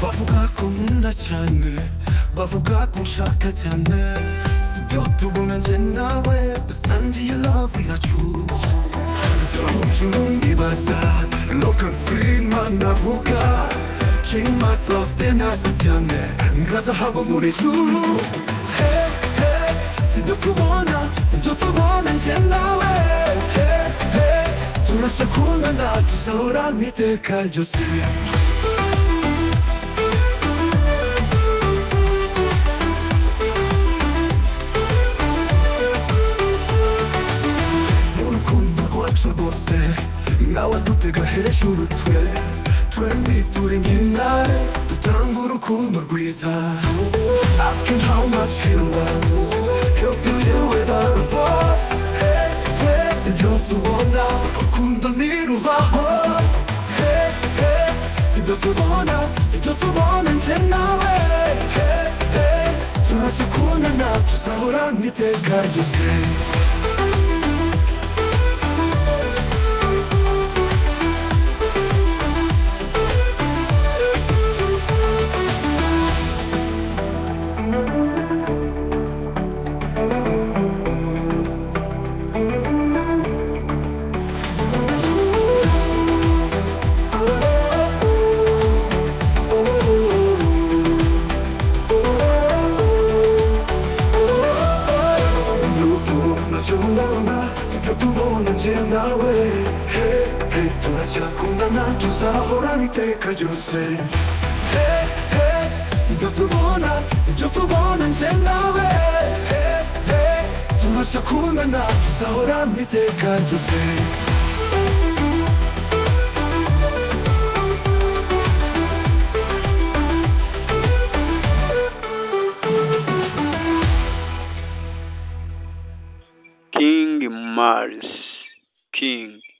바보가 꿈나잖아 바보가 꿈착하잖아 스며두 보면 제나왜 산지 love we are true 정주는 이바사 local free 만나볼까 King my love stay 나서잖아 가서 한번 물에 주루 스며두 번은 제나왜 돌아서 구면 나두 사람 밑에 가졌어 나와 그때가 해주를 트렌디 뚜린 긴날에 또 다른 부르고 널 위해서 Asking how much he loves He'll tell you without a boss Hey, hey 스며두 번 나 꿈던 이루봐 Hey, hey 스며두 번은 제나왜 Hey, hey 돌아서 구는 나두 사람 밑에 가주세 스며두 번은 제나왜 Hey, hey 돌아자고 난 두 사람 밑에 가주세 Hey, hey 스며두 번은 제나왜 Hey, hey 돌아자고 난 두 사람 밑에 가주세 King Mars, King.